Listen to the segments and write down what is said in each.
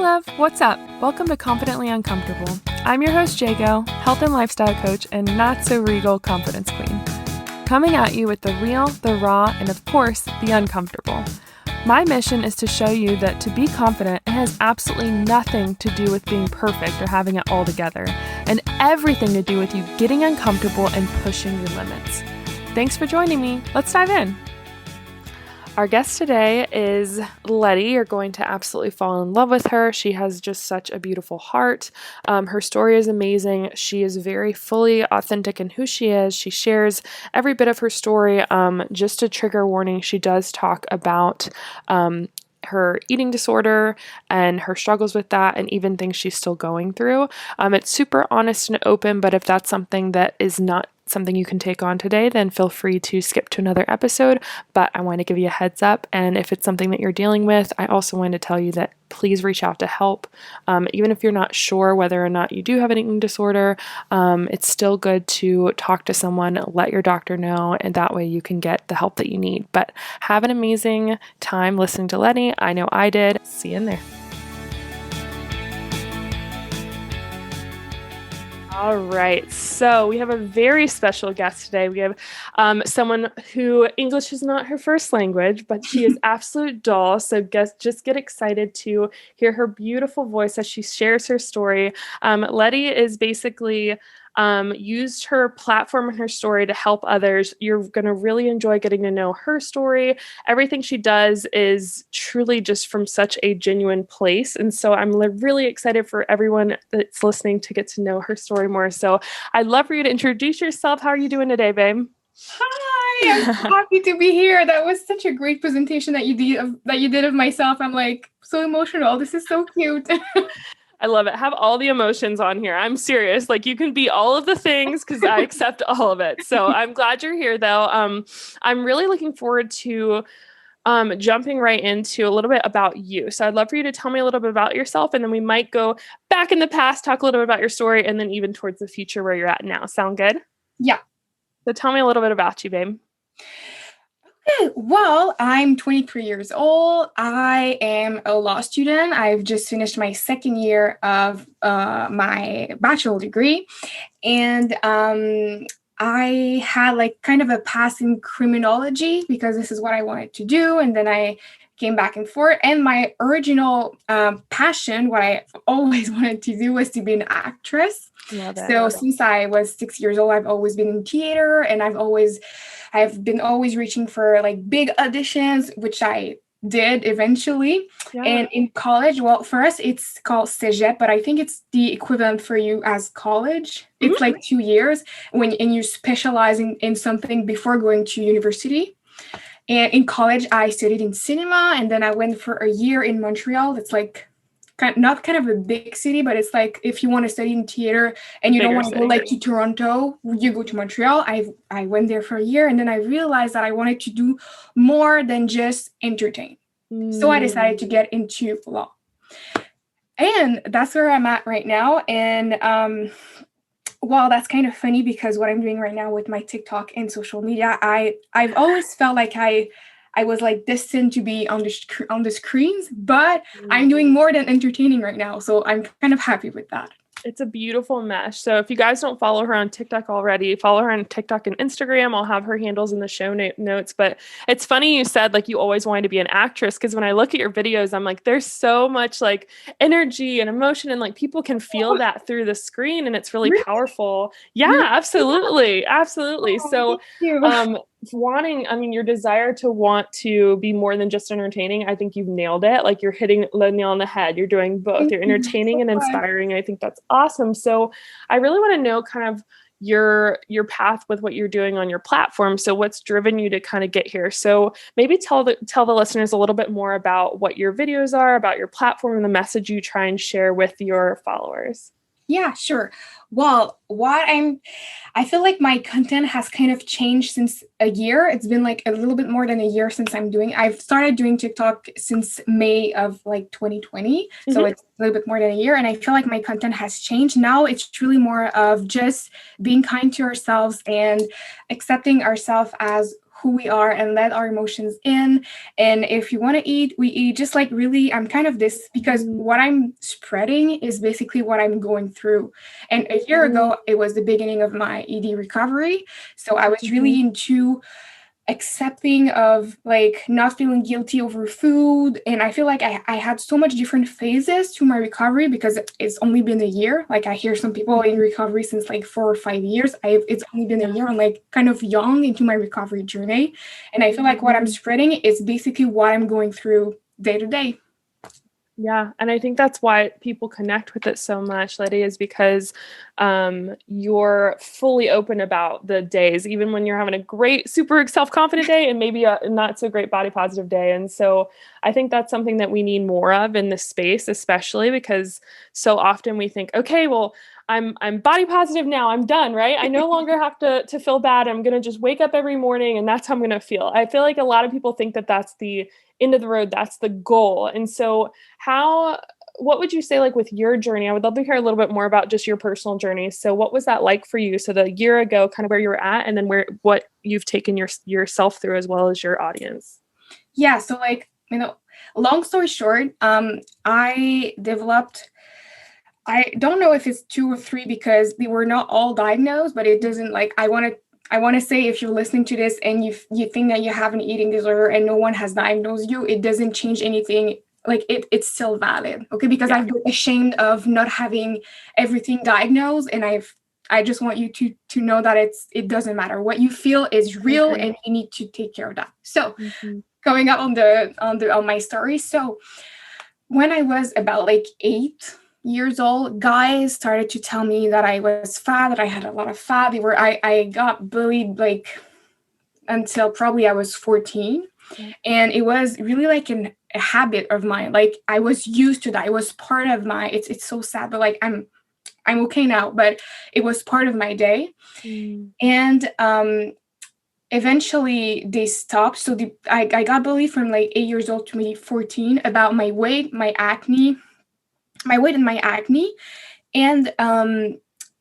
love, what's up? Welcome to Confidently Uncomfortable. I'm your host, Jago, health and lifestyle coach and not-so-regal confidence queen. Coming at you with the real, the raw, and of course, the uncomfortable. My mission is to show you that to be confident, it has absolutely nothing to do with being perfect or having it all together, and everything to do with you getting uncomfortable and pushing your limits. Thanks for joining me. Let's dive in. Our guest today is Laeti. You're going to absolutely fall in love with her. She has just such a beautiful heart. Her story is amazing. She is very fully authentic in who she is. She shares every bit of her story. Just a trigger warning, she does talk about her eating disorder and her struggles with that and even things she's still going through. It's super honest and open, but if that's something that is not something you can take on today, then feel free to skip to another episode. But I want to give you a heads up. And if it's something that you're dealing with, I also want to tell you that please reach out to help. Even if you're not sure whether or not you do have an eating disorder, it's still good to talk to someone, let your doctor know, and that way you can get the help that you need. But have an amazing time listening to Laeti. I know I did. See you in there. All right, so we have a very special guest today. We have someone who English is not her first language, but she is absolute doll. So just get excited to hear her beautiful voice as she shares her story. Laeti is basically used her platform and her story to help others. You're going to really enjoy getting to know her story. Everything she does is truly just from such a genuine place. And so I'm really excited for everyone that's listening to get to know her story more. So I'd love for you to introduce yourself. How are you doing today, babe? Hi, I'm happy to be here. That was such a great presentation that you did of myself. I'm like so emotional. This is so cute. I love it. Have all the emotions on here. I'm serious. Like you can be all of the things because I accept all of it. So I'm glad you're here though. I'm really looking forward to jumping right into a little bit about you. So I'd love for you to tell me a little bit about yourself and then we might go back in the past, talk a little bit about your story and then even towards the future where you're at now. Sound good? Yeah. So tell me a little bit about you, babe. Okay, well, I'm 23 years old. I am a law student. I've just finished my second year of my bachelor degree. And I had like kind of a pass in criminology because this is what I wanted to do. And then I came back and forth. And my original passion, what I always wanted to do was to be an actress. So since I was 6 years old, I've always been in theater and I've been always reaching for like big auditions, which I did eventually. Yeah. And in college, well, for us, it's called cégep, but I think it's the equivalent for you as college. Mm-hmm. It's like 2 years and you're specializing in something before going to university. And in college, I studied in cinema, and then I went for a year in Montreal. That's like not kind of a big city, but it's like if you want to study in theater and you don't want to go like to Toronto, you go to Montreal. I went there for a year, and then I realized that I wanted to do more than just entertain. So I decided to get into law. And that's where I'm at right now. And well, that's kind of funny because what I'm doing right now with my TikTok and social media, I've always felt like I was like destined to be on the screens, but I'm doing more than entertaining right now. So I'm kind of happy with that. It's a beautiful mesh. So if you guys don't follow her on TikTok already, follow her on TikTok and Instagram. I'll have her handles in the show notes. But it's funny you said like you always wanted to be an actress because when I look at your videos, I'm like, there's so much like energy and emotion and like people can feel that through the screen and it's really powerful. Yeah, absolutely. Absolutely. So your desire to want to be more than just entertaining, I think you've nailed it. Like you're hitting the nail on the head. You're doing both. You're entertaining and inspiring. I think that's awesome. So I really want to know kind of your path with what you're doing on your platform. So what's driven you to kind of get here? So maybe tell the listeners a little bit more about what your videos are, about your platform and the message you try and share with your followers. Yeah, sure. Well, I feel like my content has kind of changed since a year. It's been like a little bit more than a year since I've started doing TikTok since May of like 2020. Mm-hmm. So it's a little bit more than a year. And I feel like my content has changed. Now it's truly more of just being kind to ourselves and accepting ourselves as who we are and let our emotions in. And if you want to eat, we eat. Just like really, I'm kind of this, because what I'm spreading is basically what I'm going through. And a year ago, it was the beginning of my ED recovery. So I was really into accepting of like not feeling guilty over food. And I feel like I had so much different phases to my recovery, because it's only been a year. Like I hear some people in recovery since like 4 or 5 years. It's only been a year. I'm like kind of young into my recovery journey. And I feel like what I'm spreading is basically what I'm going through day to day. Yeah. And I think that's why people connect with it so much, Laeti, is because you're fully open about the days, even when you're having a great, super self-confident day and maybe a not so great body positive day. And so I think that's something that we need more of in this space, especially because so often we think, okay, well, I'm body positive now. I'm done, right? I no longer have to feel bad. I'm going to just wake up every morning and that's how I'm going to feel. I feel like a lot of people think that that's the end of the road. That's the goal. And so what would you say, like with your journey? I would love to hear a little bit more about just your personal journey. So what was that like for you? So the year ago, kind of where you were at, and then what you've taken yourself through as well as your audience. Yeah. So like, long story short, I don't know if it's 2 or 3 because they were not all diagnosed, but it doesn't like, I want to say, if you're listening to this and you think that you have an eating disorder and no one has diagnosed you, it doesn't change anything. Like it's still valid. Okay. Because I've been ashamed of not having everything diagnosed. And I just want you to know that it doesn't matter. What you feel is real and you need to take care of that. So going up on my story. So when I was about like 8 years old, guys started to tell me that I was fat, that I had a lot of fat. I got bullied like until probably I was 14. And it was really like a habit of mine. Like I was used to that. It was part of my, it's so sad, but like I'm okay now, but it was part of my day. And eventually they stopped. So I got bullied from like 8 years old to maybe 14 about my weight, my weight and my acne. And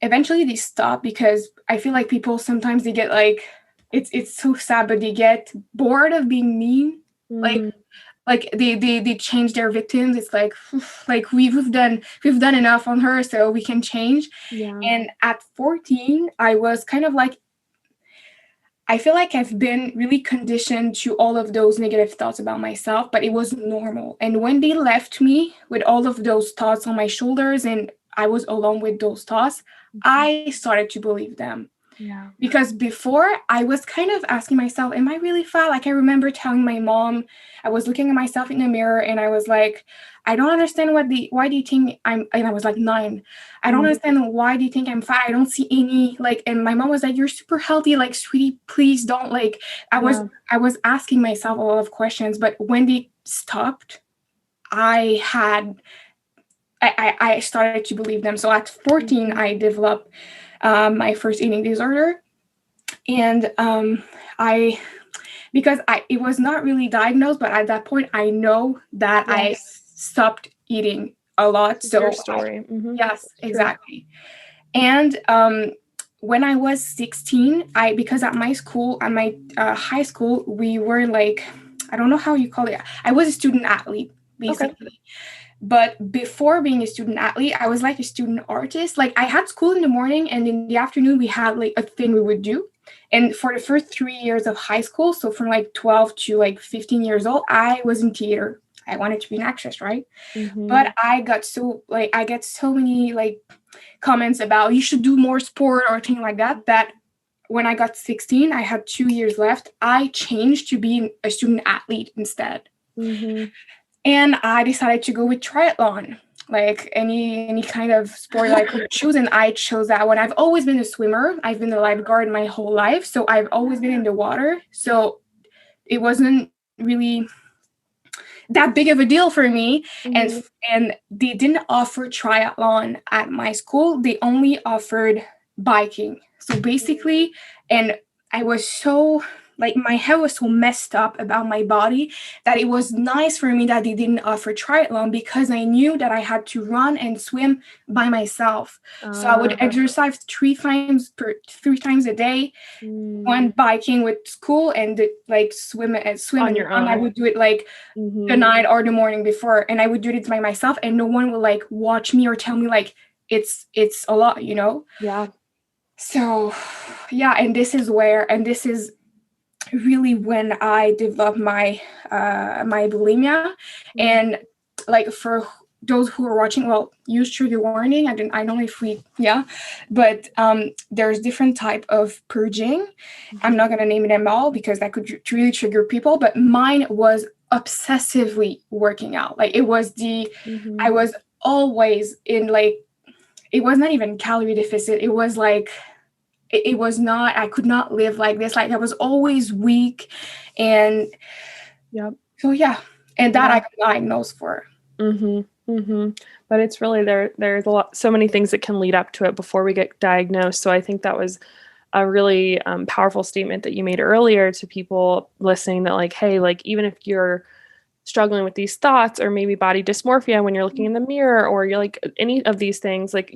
eventually they stop, because I feel like people sometimes they get like, it's so sad, but they get bored of being mean. Like they change their victims. It's like we've done enough on her, so we can change. And at 14, I was kind of like, I feel like I've been really conditioned to all of those negative thoughts about myself, but it was normal. And when they left me with all of those thoughts on my shoulders and I was alone with those thoughts, I started to believe them. Yeah. Because before I was kind of asking myself, am I really fat? Like I remember telling my mom, I was looking at myself in the mirror and I was like, I don't understand why do you think and I was like 9. I don't understand why do you think I'm fat? I don't see any like, and my mom was like, you're super healthy. Like, sweetie, please don't like, I was asking myself a lot of questions, but when they stopped, I started to believe them. So at 14, I developed my first eating disorder. And it was not really diagnosed, but at that point I know that I stopped eating a lot. So your story. Yes, exactly. And when I was 16, because at my school, at my high school, we were like, I don't know how you call it. I was a student athlete, basically. But before being a student athlete, I was like a student artist. Like I had school in the morning and in the afternoon we had like a thing we would do. And for the first 3 years of high school, so from like 12 to like 15 years old, I was in theater. I wanted to be an actress, right? But I get so many like comments about you should do more sport or things like that, that when I got 16, I had 2 years left. I changed to being a student athlete instead. And I decided to go with triathlon, like any kind of sport that I could choose. And I chose that one. I've always been a swimmer. I've been a lifeguard my whole life. So I've always been in the water. So it wasn't really that big of a deal for me. And they didn't offer triathlon at my school. They only offered biking. So basically, and I was so like my hair was so messed up about my body that it was nice for me that they didn't offer triathlon, because I knew that I had to run and swim by myself. So I would exercise 3 times a day, went biking with school, and like swim On and your run. I own. would do it like the night or the morning before, and I would do it by myself, and no one would like watch me or tell me like it's a lot, you know? Yeah. So yeah, and this is really when I developed my my bulimia. And like for those who are watching, well, use trigger warning. I don't know if we, yeah, but there's different type of purging. I'm not gonna name them all because that could really trigger people, but mine was obsessively working out. Like it was I was always in like, it was not even calorie deficit. It was like, it was not, I could not live like this. Like I was always weak. And so, yeah. And that I got diagnosed for. But it's really there's a lot, so many things that can lead up to it before we get diagnosed. So I think that was a really powerful statement that you made earlier to people listening, that like, hey, like even if you're struggling with these thoughts or maybe body dysmorphia when you're looking in the mirror, or you're like any of these things, like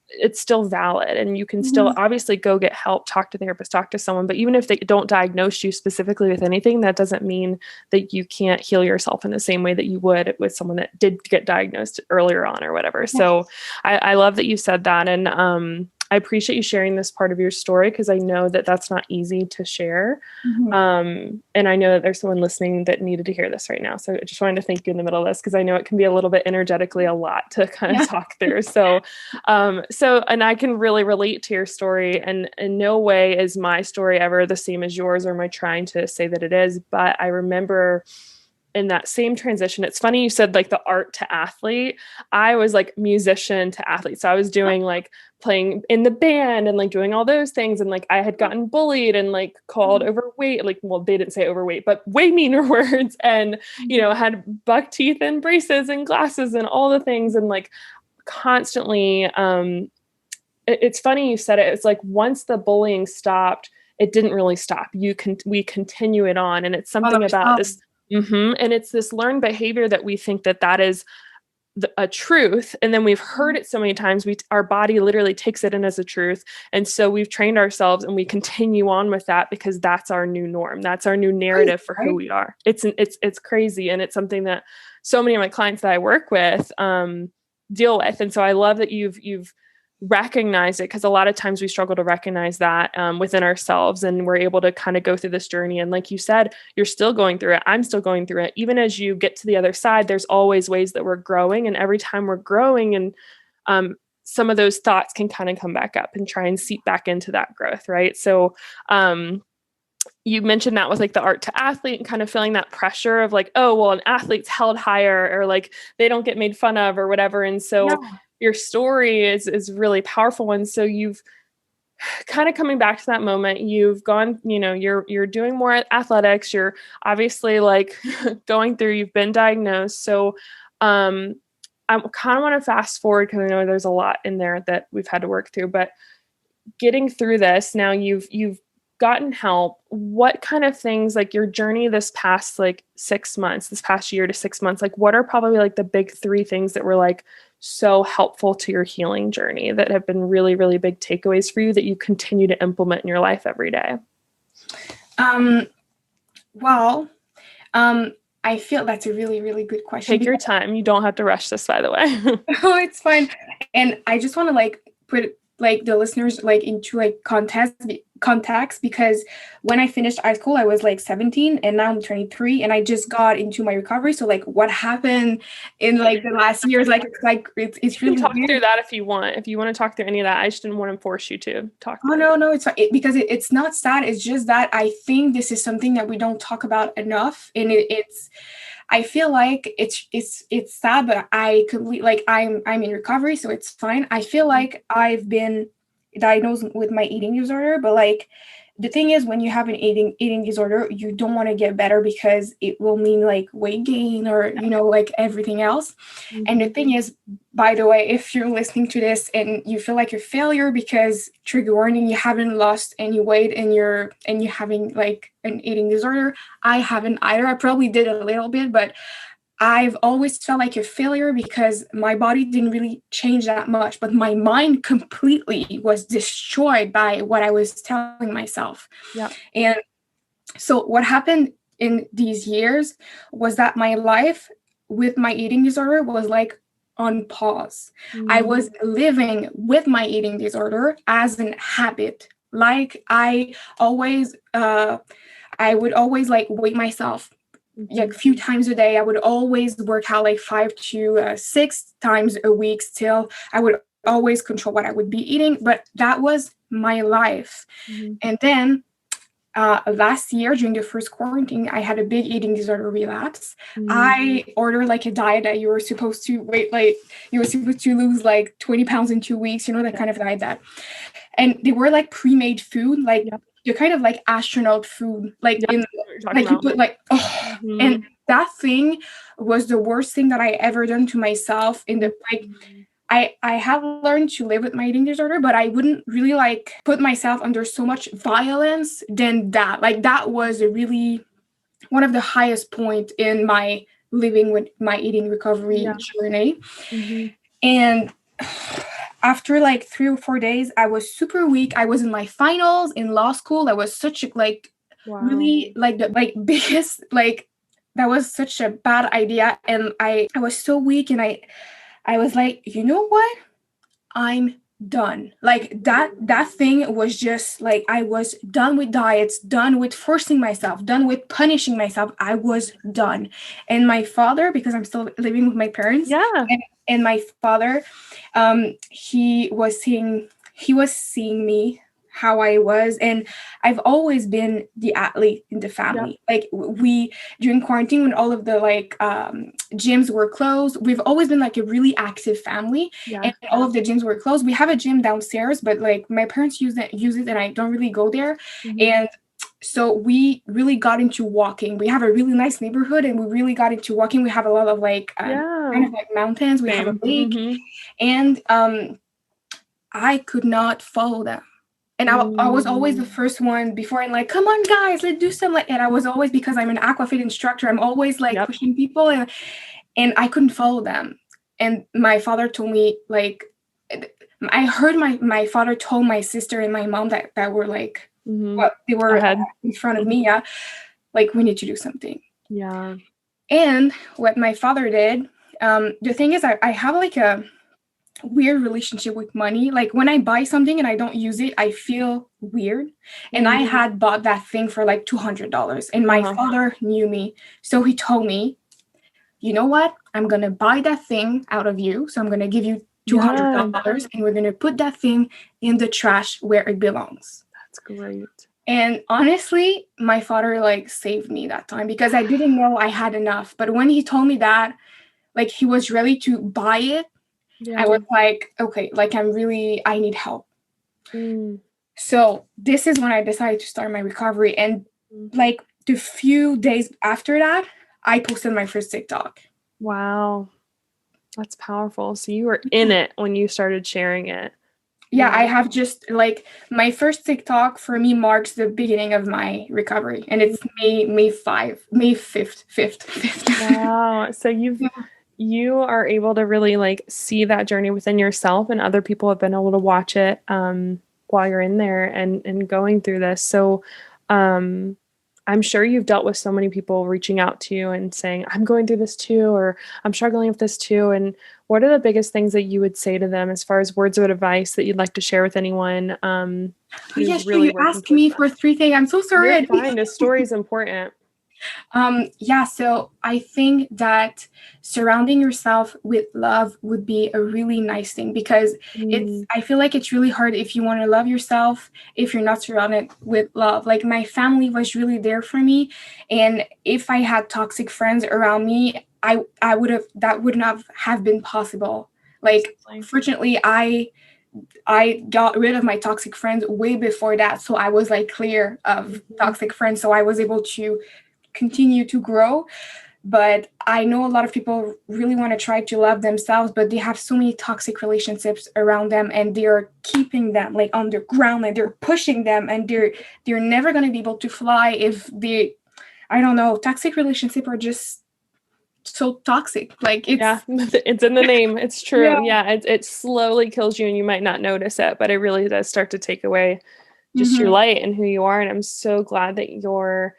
it's still valid, and you can still obviously go get help, talk to therapists, talk to someone. But even if they don't diagnose you specifically with anything, that doesn't mean that you can't heal yourself in the same way that you would with someone that did get diagnosed earlier on or whatever. So I love that you said that. And I appreciate you sharing this part of your story, because I know that that's not easy to share. And I know that there's someone listening that needed to hear this right now. So I just wanted to thank you in the middle of this, because I know it can be a little bit energetically a lot to kind of talk through. So, and I can really relate to your story, and in no way is my story ever the same as yours, or am I trying to say that it is. But I remember in that same transition, it's funny you said like the art to athlete. I was like musician to athlete. So I was doing like playing in the band and like doing all those things. And like I had gotten bullied and like called overweight, like, well, they didn't say overweight, but way meaner words. And, you know, had buck teeth and braces and glasses and all the things. And like constantly, it's funny you said it. It's like once the bullying stopped, it didn't really stop. We continue it on. And it's something about this. And it's this learned behavior that we think that is a truth. And then we've heard it so many times, our body literally takes it in as a truth. And so we've trained ourselves and we continue on with that because that's our new norm. That's our new narrative for who we are. It's crazy. And it's something that so many of my clients that I work with deal with. And so I love that you've recognize it, because a lot of times we struggle to recognize that within ourselves, and we're able to kind of go through this journey. And like you said, you're still going through it. I'm still going through it. Even as you get to the other side, there's always ways that we're growing. And every time we're growing, and some of those thoughts can kind of come back up and try and seep back into that growth. Right. So you mentioned that with like the art to athlete, and kind of feeling that pressure of like, oh, well, an athlete's held higher, or like they don't get made fun of or whatever. And so your story is really powerful. And so you've kind of coming back to that moment, you've gone, you know, you're doing more athletics. You're obviously like going through, you've been diagnosed. So I kind of want to fast forward, because I know there's a lot in there that we've had to work through, but getting through this now, you've gotten help. What kind of things, like your journey this past like 6 months, this past year to 6 months, like what are probably like the big 3 things that were like so helpful to your healing journey, that have been really, really big takeaways for you that you continue to implement in your life every day? Well, I feel that's a really, really good question. Take your time. You don't have to rush this, by the way. Oh, it's fine. And I just want to like put like the listeners like into like context, because when I finished high school, I was like 17, and now I'm 23, and I just got into my recovery. So like what happened in like the last years, like it's really talk weird. through that if you want to talk through any of that. I just didn't want to force you to talk through. No, it's fine. Because it's not sad. It's just that I think this is something that we don't talk about enough, and it's I feel like it's sad, but I completely like I'm in recovery, so it's fine. I feel like I've been diagnosed with my eating disorder, but like the thing is, when you have an eating disorder, you don't want to get better because it will mean like weight gain or, like everything else. And the thing is, by the way, if you're listening to this and you feel like a failure because, trigger warning, you haven't lost any weight and you're having like an eating disorder, I haven't either. I probably did a little bit, but I've always felt like a failure because my body didn't really change that much, but my mind completely was destroyed by what I was telling myself. Yeah. And so what happened in these years was that my life with my eating disorder was like on pause. I was living with my eating disorder as an habit. Like I would always like weigh myself like a few times a day. I would always work out like 5 to 6 times a week still. I would always control what I would be eating, but that was my life. And then last year during the first quarantine, I had a big eating disorder relapse. I ordered like a diet that you were supposed to lose like 20 pounds in 2 weeks, that kind of diet that. And they were like pre-made food, like they're kind of like astronaut food, like in like you put like, and that thing was the worst thing that I ever done to myself. In the like, I have learned to live with my eating disorder, but I wouldn't really like put myself under so much violence than that. Like that was a really one of the highest point in my living with my eating recovery journey. And after like 3 or 4 days, I was super weak. I was in my finals in law school. That was such a really like the biggest that was such a bad idea. And I was so weak, and I was like, you know what? I'm done. Like that thing was just like, I was done with diets, done with forcing myself, done with punishing myself. I was done. And my father, because I'm still living with my parents, and my father, he was seeing me how I was, and I've always been the athlete in the family. Like we during quarantine, when all of the gyms were closed, we've always been like a really active family. And all of the gyms were closed. We have a gym downstairs, but like my parents use it, and I don't really go there. And so we really got into walking. We have a really nice neighborhood, and we really got into walking. We have a lot of kind of like mountains. We have a lake, and I could not follow them. And I was always the first one before, and like, come on guys, let's do some and I was always, because I'm an aquafit instructor, I'm always like pushing people, and I couldn't follow them. And my father told me, like, I heard my father told my sister and my mom that were like, they were in front of me, like, we need to do something. And what my father did, the thing is, I have like a weird relationship with money. Like when I buy something and I don't use it, I feel weird. And I had bought that thing for like $200, and my father knew me. So he told me, you know what? I'm going to buy that thing out of you. So I'm going to give you $200, and we're going to put that thing in the trash where it belongs. That's great. And honestly, my father like saved me that time, because I didn't know I had enough. But when he told me that, like, he was ready to buy it, I was like, okay, like I need help. So this is when I decided to start my recovery. And like the few days after that, I posted my first TikTok. Wow. That's powerful. So you were in it when you started sharing it. Yeah, I have just like my first TikTok for me marks the beginning of my recovery. And it's May 5th. Wow. So you are able to really like see that journey within yourself, and other people have been able to watch it while you're in there and going through this. So I'm sure you've dealt with so many people reaching out to you and saying, I'm going through this too, or I'm struggling with this too. And what are the biggest things that you would say to them as far as words of advice that you'd like to share with anyone? Yes, really you asked me for 3 things. I'm so sorry. You're fine. This story is important. So I think that surrounding yourself with love would be a really nice thing, because I feel like it's really hard if you want to love yourself, if you're not surrounded with love. Like my family was really there for me. And if I had toxic friends around me, that would not have been possible. Like, fortunately, I I got rid of my toxic friends way before that. So I was like clear of toxic friends. So I was able to continue to grow. But I know a lot of people really want to try to love themselves, but they have so many toxic relationships around them, and they're keeping them like on the ground, and they're pushing them, and they're never going to be able to fly if they, I don't know, toxic relationships are just so toxic. Like Yeah, it's it's in the name. It's yeah. true. Yeah, it slowly kills you and you might not notice it, but it really does start to take away just your Mm-hmm. light and who you are. And I'm so glad that your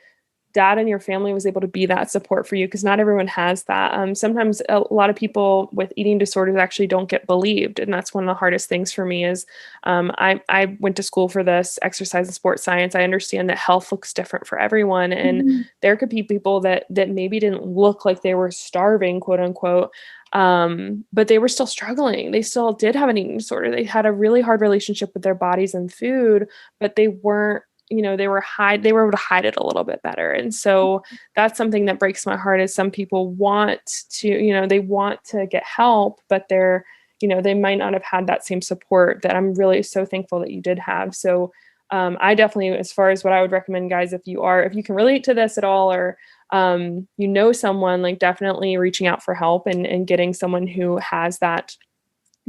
dad and your family was able to be that support for you, because not everyone has that. Sometimes a lot of people with eating disorders actually don't get believed, and that's one of the hardest things for me. Is I went to school for this exercise and sports science. I understand that health looks different for everyone, and Mm-hmm. there could be people that maybe didn't look like they were starving, quote unquote. But they were still struggling. They still did have an eating disorder. They had a really hard relationship with their bodies and food, but they weren't, they were able to hide it a little bit better. And so that's something that breaks my heart, is some people want to, they want to get help, but they might not have had that same support that I'm really so thankful that you did have. So I definitely, as far as what I would recommend, guys, if you can relate to this at all, or someone, like definitely reaching out for help and getting someone who has that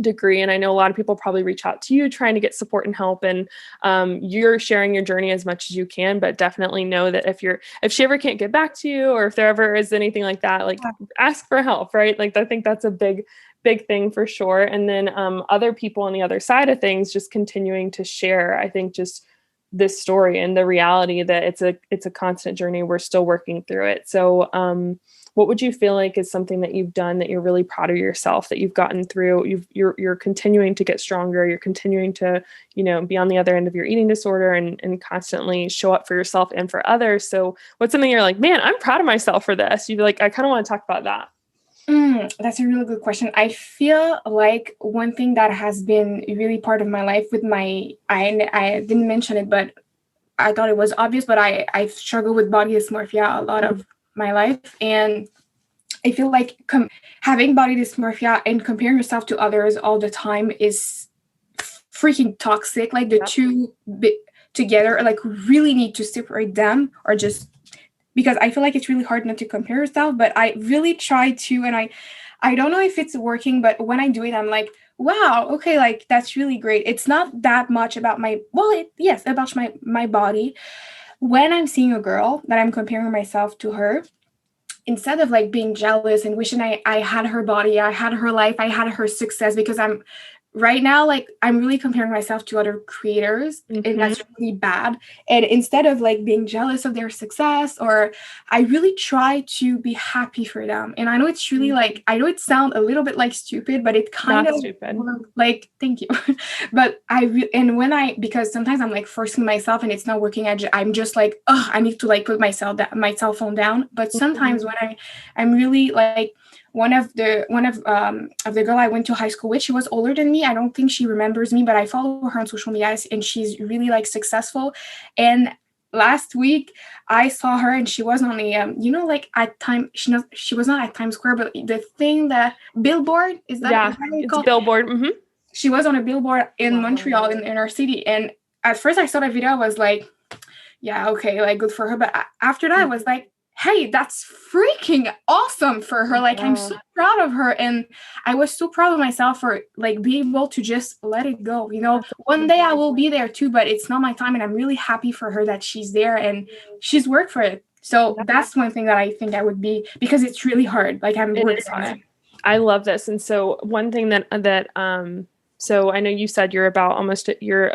degree. And I know a lot of people probably reach out to you trying to get support and help, and you're sharing your journey as much as you can, but definitely know that if she ever can't get back to you, or if there ever is anything like that, like ask for help, right? Like I think that's a big thing for sure. And then other people on the other side of things, just continuing to share, I think, just this story and the reality that it's a constant journey. We're still working through it. So what would you feel like is something that you've done that you're really proud of yourself, that you've gotten through? You're continuing to get stronger. You're continuing to, be on the other end of your eating disorder, and constantly show up for yourself and for others. So what's something you're like, man, I'm proud of myself for this? You'd be like, I kind of want to talk about that. That's a really good question. I feel like one thing that has been really part of my life with I didn't mention it, but I thought it was obvious, but I've struggled with body dysmorphia a lot of my life. And I feel like having body dysmorphia and comparing yourself to others all the time is freaking toxic. Like the two together, like really need to separate them, or just because I feel like it's really hard not to compare yourself, but I really try to, and I don't know if it's working, but when I do it, I'm like, wow, okay, like that's really great. It's not that much about yes, about my body. When I'm seeing a girl that I'm comparing myself to her, instead of like being jealous and wishing I had her body, I had her life, I had her success, because I'm right now, like I'm really comparing myself to other creators, and that's really bad. And instead of like being jealous of their success, or I really try to be happy for them. And I know it's really like, I know it sounds a little bit like stupid, but it kind Not of stupid. like, thank you. But and when because sometimes I'm like forcing myself and it's not working, I'm just like, oh, I need to like put my cell phone down. But sometimes when I'm really like, one of the girl I went to high school with, she was older than me. I don't think she remembers me, but I follow her on social media, and she's really like successful. And last week I saw her, and she was on a like at time she was not at Times Square, but the thing, the billboard, is that It's called? billboard. She was on a billboard in Montreal, in our city. And at first I saw the video, I was like, yeah, okay, like good for her. But after that, I was like, hey, that's freaking awesome for her. Like, I'm so proud of her. And I was so proud of myself for like being able to just let it go. One day I will be there too, but it's not my time. And I'm really happy for her that she's there and she's worked for it. So that's one thing that I think I would be, because it's really hard. Like I'm working on it. I love this. And so one thing so I know you said you're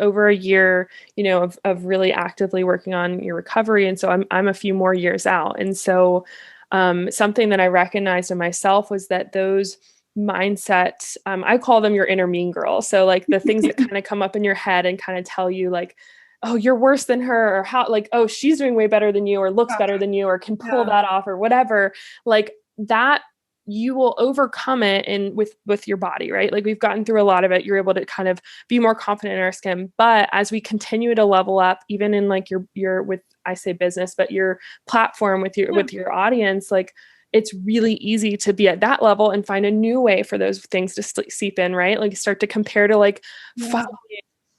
over a year, of really actively working on your recovery. And so I'm a few more years out. And so something that I recognized in myself was that those mindsets, I call them your inner mean girl. So like the things that kind of come up in your head and kind of tell you like, oh, you're worse than her, or how, like, oh, she's doing way better than you, or looks better than you, or can pull that off, or whatever, like that, you will overcome it with your body, right? Like we've gotten through a lot of it. You're able to kind of be more confident in our skin. But as we continue to level up, even in like your with, I say business, but your platform with your audience, like it's really easy to be at that level and find a new way for those things to seep in, right? Like start to compare to like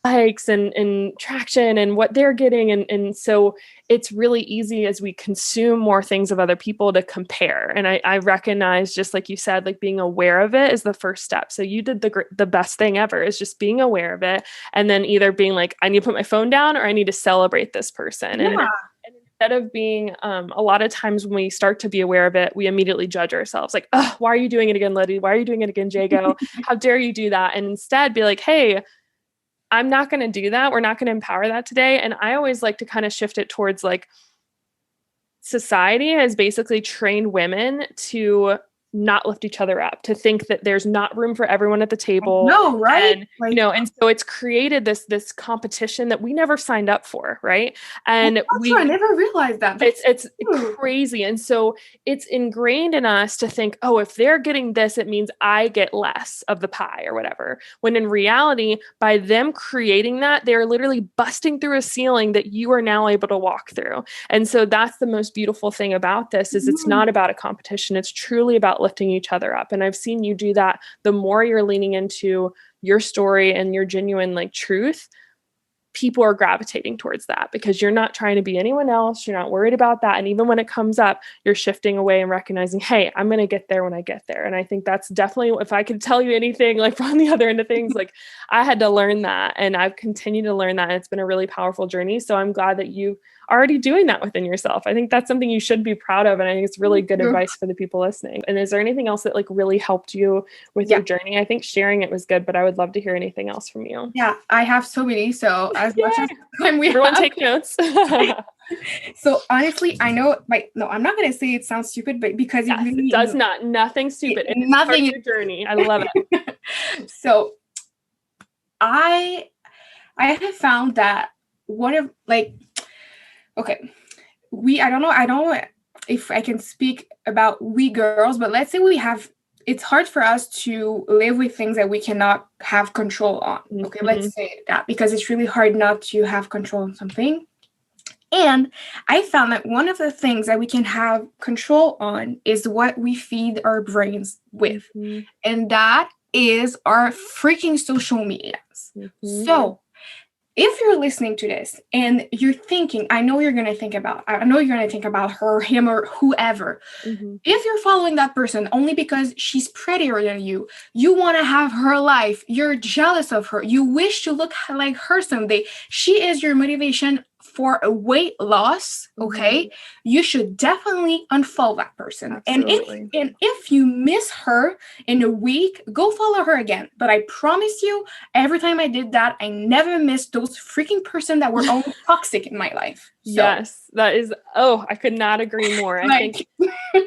likes and traction and what they're getting. And so it's really easy as we consume more things of other people to compare. And I recognize, just like you said, like being aware of it is the first step. So you did the best thing ever, is just being aware of it. And then either being like, I need to put my phone down, or I need to celebrate this person. And instead of being, a lot of times when we start to be aware of it, we immediately judge ourselves like, oh, why are you doing it again, Laeti? Why are you doing it again, Jago? How dare you do that? And instead be like, hey, I'm not going to do that. We're not going to empower that today. And I always like to kind of shift it towards like, society has basically trained women to not lift each other up, to think that there's not room for everyone at the table. No, right? And, you know, and so it's created this competition that we never signed up for, right? And I never realized that. It's crazy. And so it's ingrained in us to think, oh, if they're getting this, it means I get less of the pie or whatever. When in reality, by them creating that, they're literally busting through a ceiling that you are now able to walk through. And so that's the most beautiful thing about this, is it's not about a competition. It's truly about lifting each other up. And I've seen you do that. The more you're leaning into your story and your genuine like truth, people are gravitating towards that, because you're not trying to be anyone else. You're not worried about that. And even when it comes up, you're shifting away and recognizing, hey, I'm going to get there when I get there. And I think that's definitely, if I could tell you anything like from the other end of things, like I had to learn that, and I've continued to learn that. And it's been a really powerful journey. So I'm glad that you are already doing that within yourself. I think that's something you should be proud of. And I think it's really good advice for the people listening. And is there anything else that like really helped you with your journey? I think sharing it was good, but I would love to hear anything else from you. Yeah, I have so many. So as much as time we everyone take notes. So honestly, I know, like, no, I'm not going to say it sounds stupid, but because it really does not. Nothing stupid. It's nothing. Your journey. I love it. So I have found that one of like, okay, I don't know if I can speak about we girls, but let's say it's hard for us to live with things that we cannot have control on. Okay, let's say that, because it's really hard not to have control on something. And I found that one of the things that we can have control on is what we feed our brains with. And that is our freaking social medias. So if you're listening to this and you're thinking, I know you're going to think about her, him, or whoever. If you're following that person only because she's prettier than you, you want to have her life, you're jealous of her, you wish to look like her someday, she is your motivation for a weight loss, okay, you should definitely unfollow that person. Absolutely. And if you miss her in a week, go follow her again. But I promise you, every time I did that, I never missed those freaking person that were only toxic in my life. So, yes, that is, I could not agree more. I think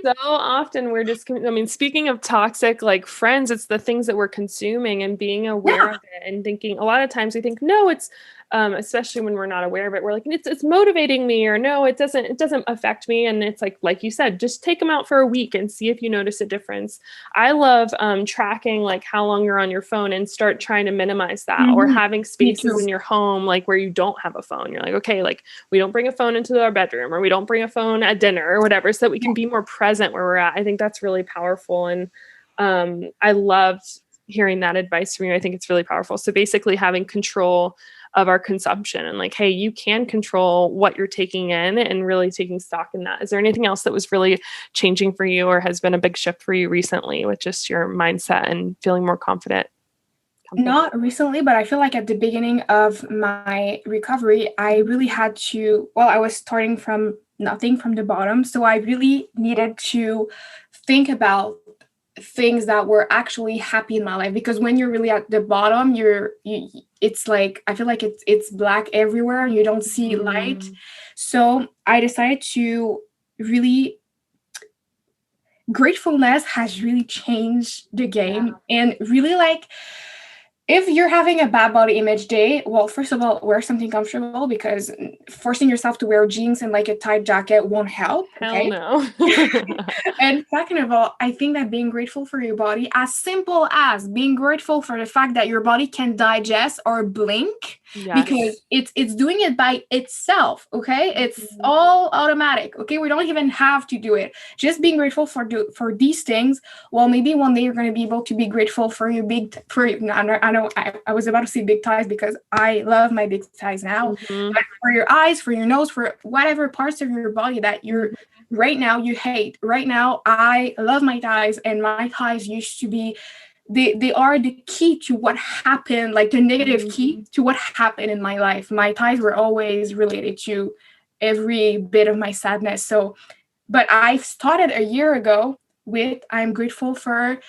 so often we're just, speaking of toxic, like friends, it's the things that we're consuming and being aware of it and thinking, a lot of times we think, no, it's, especially when we're not aware of it, we're like, it's motivating me, or no, it doesn't affect me. And it's like you said, just take them out for a week and see if you notice a difference. I love tracking like how long you're on your phone and start trying to minimize that, or having spaces in your home, like where you don't have a phone. You're like, okay, like we don't bring a phone into our bedroom, or we don't bring a phone at dinner or whatever, so that we can be more present where we're at. I think that's really powerful. And I loved hearing that advice from you. I think it's really powerful. So basically having control of our consumption, and like, hey, you can control what you're taking in, and really taking stock in that. Is there anything else that was really changing for you, or has been a big shift for you recently with just your mindset and feeling more confident? Not recently, but I feel like at the beginning of my recovery, I really had to, I was starting from nothing, from the bottom. So I really needed to think about things that were actually happy in my life, because when you're really at the bottom, it's like, I feel like it's black everywhere and you don't see light. So I decided to really, gratefulness has really changed the game. And really, like, If you're having a bad body image day, well, first of all, wear something comfortable because forcing yourself to wear jeans and like a tight jacket won't help. Hell Okay. no. And second of all, I think that being grateful for your body, as simple as being grateful for the fact that your body can digest or blink, because Yes. it's doing it by itself. Okay, it's Mhm. all automatic. Okay, we don't even have to do it. Just being grateful for these things. Well, maybe one day you're going to be able to be grateful for your I was about to say big thighs because I love my big thighs now, Mhm. but for your eyes, for your nose, for whatever parts of your body that you're Mhm. right now you hate. Right now I love my thighs, and my thighs used to be, they are the key to what happened, like the negative key Mhm. to what happened in my life. My thighs were always related to every bit of my sadness. So, but I started a year ago with, I'm grateful for,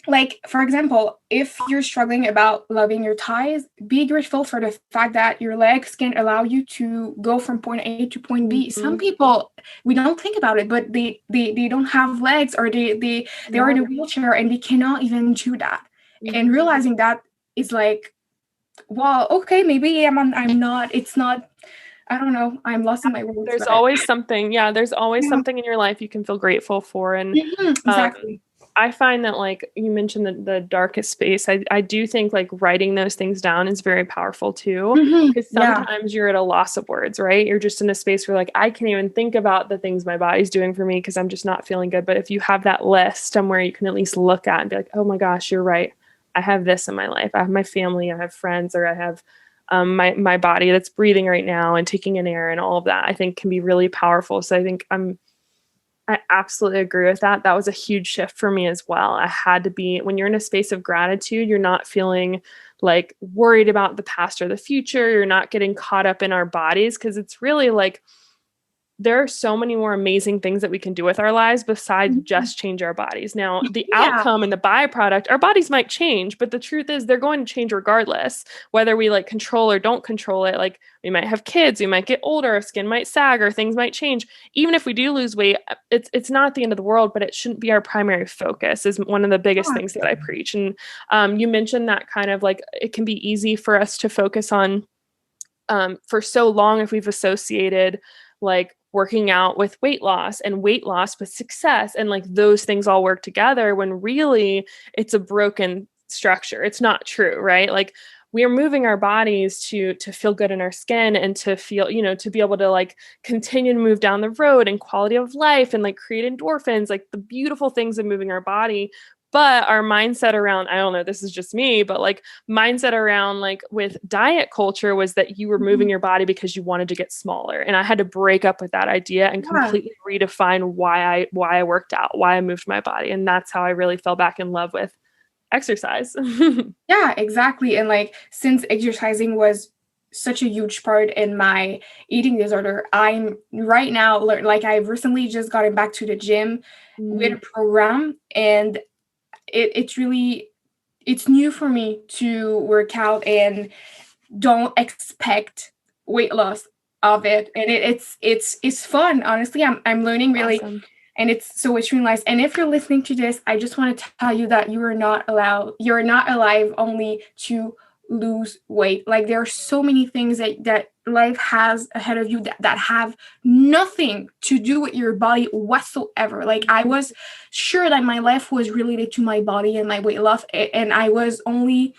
like, for example, if you're struggling about loving your thighs, be grateful for the fact that your legs can allow you to go from point A to point B. Some Mhm. people, we don't think about it, but they don't have legs, or they are in Yeah. a wheelchair and they cannot even do that. And Mhm. realizing that is like, well, okay, maybe I'm not, it's not, I don't know, I'm lost in my words, There's but always something, yeah, there's always yeah. something in your life you can feel grateful for. And um, Exactly. I find that, like you mentioned, the darkest space, I do think like writing those things down is very powerful too. Because Yeah. sometimes you're at a loss of words, right? You're just in a space where like, I can't even think about the things my body's doing for me because I'm just not feeling good. But if you have that list somewhere you can at least look at and be like, oh my gosh, you're right. I have this in my life. I have my family, I have friends, or I have my body that's breathing right now and taking in air, and all of that I think can be really powerful. So I absolutely agree with that. That was a huge shift for me as well. I had to be, when you're in a space of gratitude, you're not feeling like worried about the past or the future. You're not getting caught up in our bodies, because it's really like there are so many more amazing things that we can do with our lives besides Mhm. just change our bodies. Now, the Yeah. outcome and the byproduct, our bodies might change, but the truth is they're going to change regardless, whether we like control or don't control it. Like we might have kids, we might get older, our skin might sag, or things might change. Even if we do lose weight, it's not the end of the world, but it shouldn't be our primary focus, is one of the biggest things that I preach. And you mentioned that kind of like it can be easy for us to focus on for so long if we've associated like working out with weight loss and weight loss with success, and like those things all work together, when really it's a broken structure. It's not true, right? Like we are moving our bodies to feel good in our skin, and to feel, to be able to like continue to move down the road and quality of life, and like create endorphins, like the beautiful things of moving our body. But our mindset around, I don't know, this is just me, but like mindset around like with diet culture was that you were moving Mhm. your body because you wanted to get smaller. And I had to break up with that idea and Yeah. completely redefine why I worked out, why I moved my body. And that's how I really fell back in love with exercise. Yeah, exactly. And like, since exercising was such a huge part in my eating disorder, I'm right now, like, I've recently just gotten back to the gym with Mm, a program, and it's really, it's new for me to work out and don't expect weight loss of it. And it's fun. Honestly, I'm learning really, awesome. and it's really nice. And if you're listening to this, I just want to tell you that you're not alive only to lose weight. Like, there are so many things that life has ahead of you that have nothing to do with your body whatsoever. Like, I was sure that my life was related to my body and my weight loss, and I was only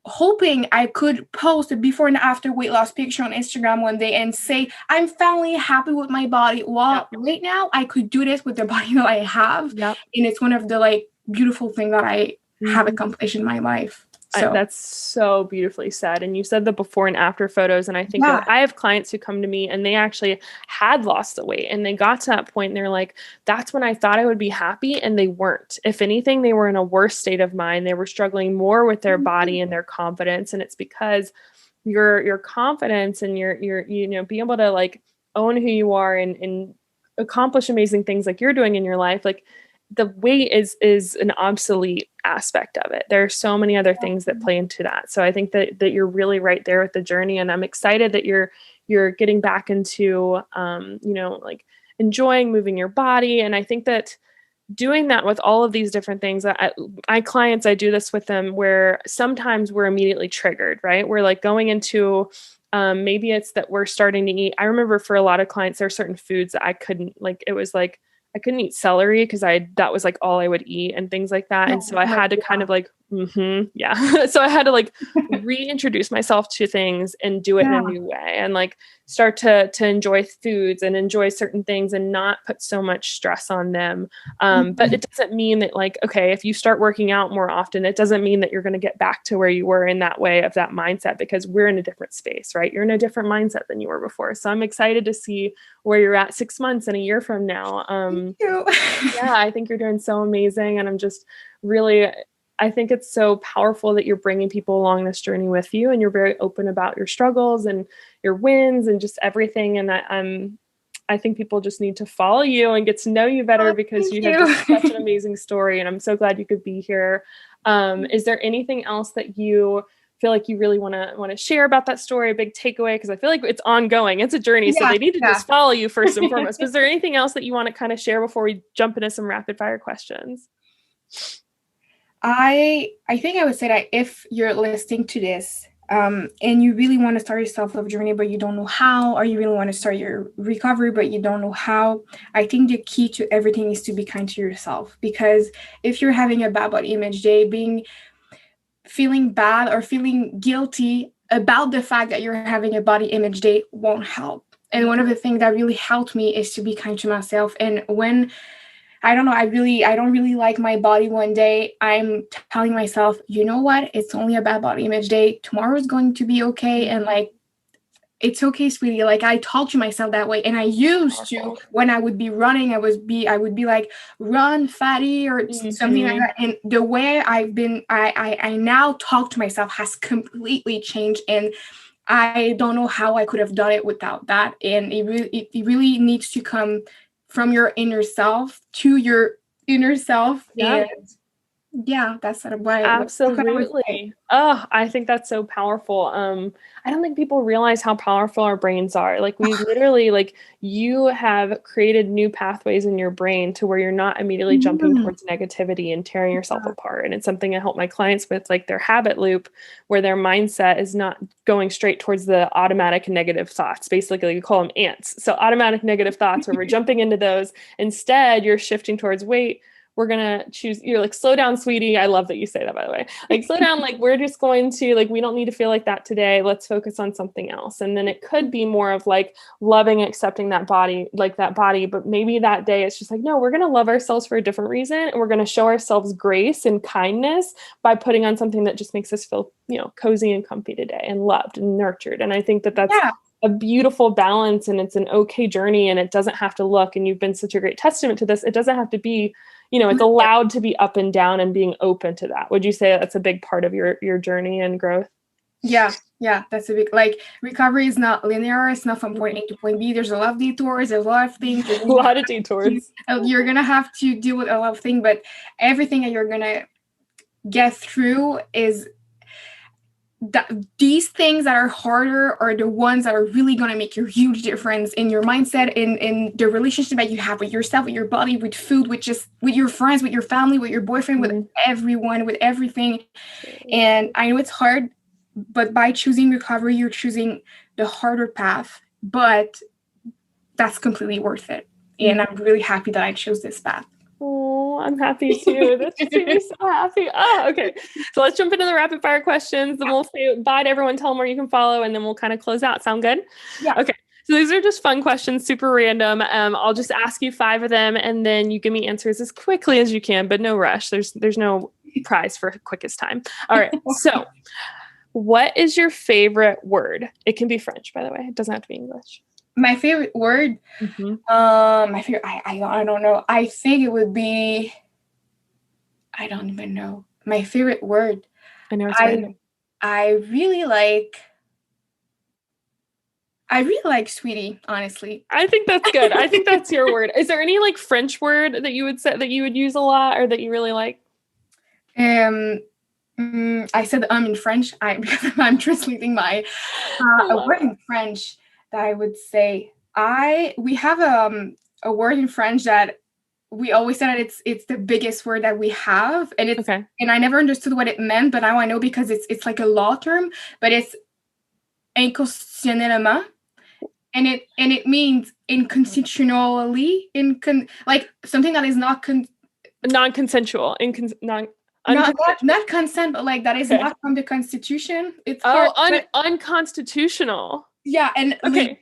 hoping I could post a before and after weight loss picture on Instagram one day and say, I'm finally happy with my body. Well, Yep. right now I could do this with the body that I have. Yep. And it's one of the like beautiful things that I have Mhm. accomplished in my life. So That's so beautifully said. And you said the before and after photos. And I think of, yeah. I have clients who come to me and they actually had lost the weight, and they got to that point and they're like, that's when I thought I would be happy. And they weren't. If anything, they were in a worse state of mind. They were struggling more with their body and their confidence. And it's because your confidence and your being able to like own who you are, and accomplish amazing things like you're doing in your life, like the weight is an obsolete aspect of it. There are so many other things that play into that. So I think that you're really right there with the journey, and I'm excited that you're getting back into like enjoying moving your body. And I think that doing that with all of these different things, my clients, I do this with them where sometimes we're immediately triggered, right? We're like going into, maybe it's that we're starting to eat. I remember for a lot of clients, there are certain foods that I couldn't, like, it was like, I couldn't eat celery because that was like all I would eat and things like that. Yeah, And so I had to kind of like, yeah. So I had to like reintroduce myself to things and do it in a yeah. new way, and like start to enjoy foods and enjoy certain things and not put so much stress on them. But it doesn't mean that, like, okay, if you start working out more often, it doesn't mean that you're going to get back to where you were in that way of that mindset, because we're in a different space, right? You're in a different mindset than you were before. So I'm excited to see where you're at 6 months and a year from now. Thank you. Yeah, I think you're doing so amazing. And I'm just really, I think it's so powerful that you're bringing people along this journey with you, and you're very open about your struggles and your wins and just everything. And I think people just need to follow you and get to know you better, because Thank you have just you. such an amazing story. And I'm so glad you could be here. Is there anything else that you feel like you really want to share about that story, a big takeaway? Because I feel like it's ongoing. It's a journey. So Yeah, they need to yeah. just follow you first and foremost. But is there anything else that you want to kind of share before we jump into some rapid fire questions? I think I would say that if you're listening to this, and you really want to start your self-love journey, but you don't know how, or you really want to start your recovery, but you don't know how, I think the key to everything is to be kind to yourself. Because if you're having a bad body image day, feeling bad or feeling guilty about the fact that you're having a body image day won't help. And one of the things that really helped me is to be kind to myself. And when I don't know, I don't really like my body one day, I'm telling myself, you know what? It's only a bad body image day. Tomorrow's going to be okay. And like, it's okay, sweetie. Like, I talk to myself that way. And I used to, when I would be running, I would be like, run, fatty, or something like that. And the way I now talk to myself has completely changed. And I don't know how I could have done it without that. And it really needs to come from your inner self to your inner self. Yeah. And yeah, that's sort of what I would say. Absolutely. Oh, I think that's so powerful. I don't think people realize how powerful our brains are. Like, we literally, like, you have created new pathways in your brain to where you're not immediately jumping towards negativity and tearing yourself apart. And it's something I help my clients with, like their habit loop, where their mindset is not going straight towards the automatic negative thoughts. Basically, we call them ants. So automatic negative thoughts, where we're jumping into those. Instead, you're shifting towards, wait, we're going to choose, you're like, slow down, sweetie. I love that you say that, by the way. Like, slow down. Like, we're just going to, like, we don't need to feel like that today. Let's focus on something else. And then it could be more of like loving, accepting that body, like that body. But maybe that day it's just like, no, we're going to love ourselves for a different reason. And we're going to show ourselves grace and kindness by putting on something that just makes us feel, cozy and comfy today, and loved and nurtured. And I think that that's a beautiful balance, and it's an okay journey, and it doesn't have to look, and you've been such a great testament to this. It doesn't have to be, it's allowed to be up and down, and being open to that. Would you say that's a big part of your journey and growth? Yeah, that's a big, like, recovery is not linear. It's not from point A to point B. There's a lot of detours, there's a lot of things. A lot of detours. You're going to have to deal with a lot of things, but everything that you're going to get through is these things that are harder are the ones that are really going to make a huge difference in your mindset, in the relationship that you have with yourself, with your body, with food, with your friends, with your family, with your boyfriend, with everyone, with everything. And I know it's hard, but by choosing recovery, you're choosing the harder path, but that's completely worth it. And I'm really happy that I chose this path. Oh, I'm happy too. That's just made me so happy. Oh, okay. So let's jump into the rapid fire questions. Then we'll say bye to everyone, tell them where you can follow, and then we'll kind of close out. Sound good? Yeah. Okay. So these are just fun questions, super random. I'll just ask you 5 of them, and then you give me answers as quickly as you can, but no rush. There's no prize for quickest time. All right. So what is your favorite word? It can be French, by the way. It doesn't have to be English. My favorite word, my favorite, I don't know. I think it would be, I don't even know. My favorite word. I know it's random. I really like sweetie, honestly. I think that's good. I think that's your word. Is there any like French word that you would say that you would use a lot, or that you really like? I said in French. I'm translating my a word in French. That I would say, we have a word in French that we always said that it's the biggest word that we have, and it's Okay. and I never understood what it meant, but now I know because it's like a law term, but it's inconstitutionnellement, and it means inconstitutionally, like something that is not Non-consensual. not consent, but like that is Okay. not from the Constitution. It's hard, but unconstitutional. yeah, and Okay.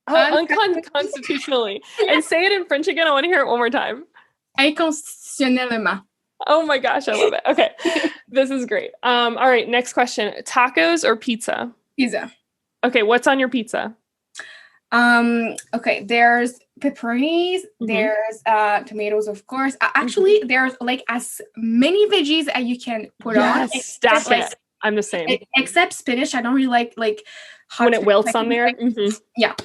Unconstitutionally. Yeah. And say it in French again. I want to hear it one more time. inconstitutionnellement. Oh my gosh, I love it. Okay. This is great. All right, next question. Tacos or pizza? Pizza. Okay, what's on your pizza? Okay, there's pepperonis, there's tomatoes, of course. Actually, there's like as many veggies as you can put on. Stack it. I'm the same. Except spinach. I don't really like hot when it wilts like, on there. Yeah.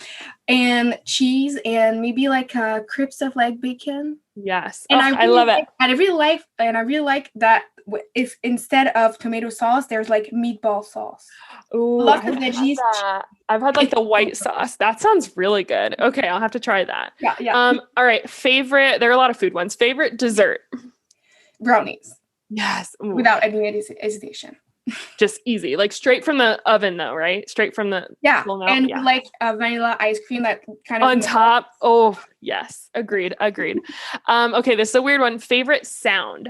And cheese and maybe like crisps of like bacon. Yes. And I love it. And I really like that if instead of tomato sauce, there's like meatball sauce. Ooh, lots of veggies. I've had like the white sauce. That sounds really good. Okay, I'll have to try that. Yeah. All right. Favorite, there are a lot of food ones. Favorite dessert? Brownies. Yes. Ooh. Without any hesitation. Just easy. Like straight from the oven though, right? Straight from the and like vanilla ice cream that kind of on top. Oh, yes. Agreed. Okay, this is a weird one. Favorite sound?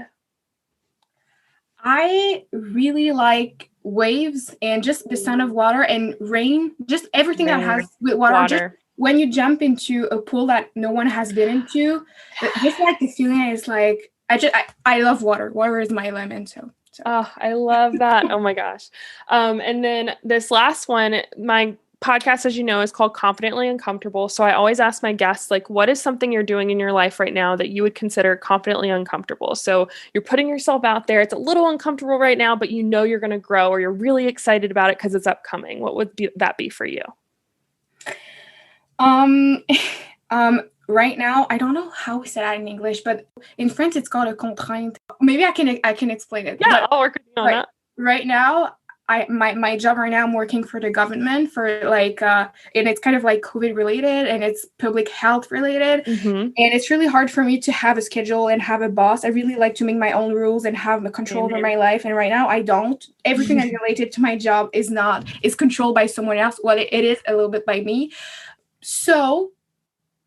I really like waves and just the sound of water and rain, just everything that has with water. Just when you jump into a pool that no one has been into, just like the feeling is like, I love water. Water is my element. So. Oh, I love that. Oh my gosh. And then this last one, my podcast, as you know, is called Confidently Uncomfortable. So I always ask my guests, like, what is something you're doing in your life right now that you would consider confidently uncomfortable? So you're putting yourself out there. It's a little uncomfortable right now, but you know you're going to grow, or you're really excited about it because it's upcoming. What would that be for you? Right now, I don't know how we say that in English, but in French, it's called a contrainte. Maybe I can explain it. Yeah, I'll work with you on that. Right now, my job right now, I'm working for the government for like, and it's kind of like COVID related and it's public health related. And it's really hard for me to have a schedule and have a boss. I really like to make my own rules and have control over my life. And right now I don't. Everything that's related to my job is controlled by someone else. Well, it is a little bit by me. So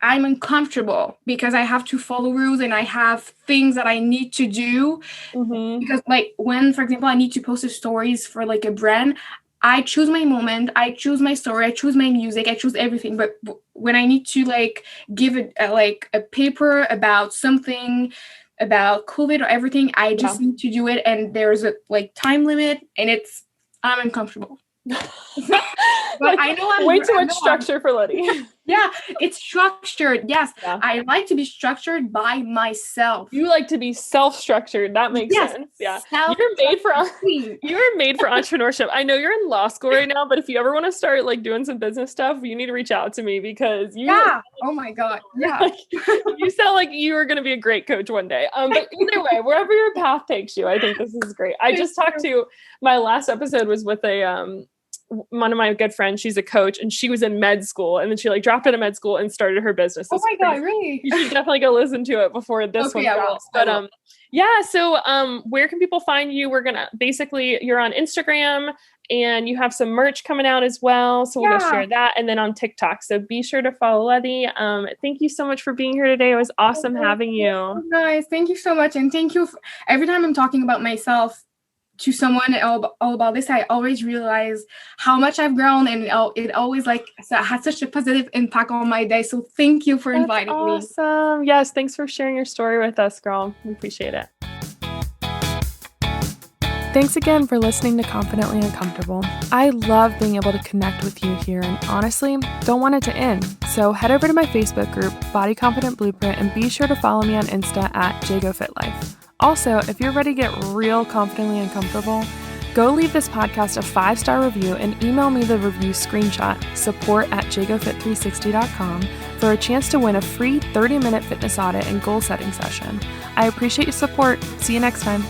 I'm uncomfortable because I have to follow rules and I have things that I need to do. Because like when, for example, I need to post stories for like a brand, I choose my moment, I choose my story, I choose my music, I choose everything. But when I need to like give a paper about something about COVID or everything, I just need to do it. And there's a like time limit and I'm uncomfortable. But I know I'm way too much structure for Laeti. Yeah, it's structured. Yes, I like to be structured by myself. You like to be self-structured. That makes sense. Yeah, you're made for entrepreneurship. I know you're in law school right now, but if you ever want to start like doing some business stuff, you need to reach out to me because you. Yeah. Oh my God. Yeah. You sound like you are going to be a great coach one day. But either way, wherever your path takes you, I think this is great. I just talked to my last episode was with one of my good friends. She's a coach and she was in med school and then she like dropped out of med school and started her business. Oh my God, really? You should definitely go listen to it before this one drops. But so where can people find you? We're gonna you're on Instagram and you have some merch coming out as well. So we'll go share that, and then on TikTok. So be sure to follow Laeti. Thank you so much for being here today. It was awesome having you. So nice. Thank you so much. And thank you every time I'm talking about myself to someone all about this, I always realize how much I've grown, and it always had such a positive impact on my day. So thank you for inviting me. Awesome. Yes, thanks for sharing your story with us, girl. We appreciate it. Thanks again for listening to Confidently Uncomfortable. I love being able to connect with you here and honestly don't want it to end. So head over to my Facebook group, Body Confident Blueprint, and be sure to follow me on Insta at JagoFitLife. Also, if you're ready to get real confidently uncomfortable, go leave this podcast a 5-star review and email me the review screenshot, support@jagofit360.com, for a chance to win a free 30-minute fitness audit and goal setting session. I appreciate your support. See you next time.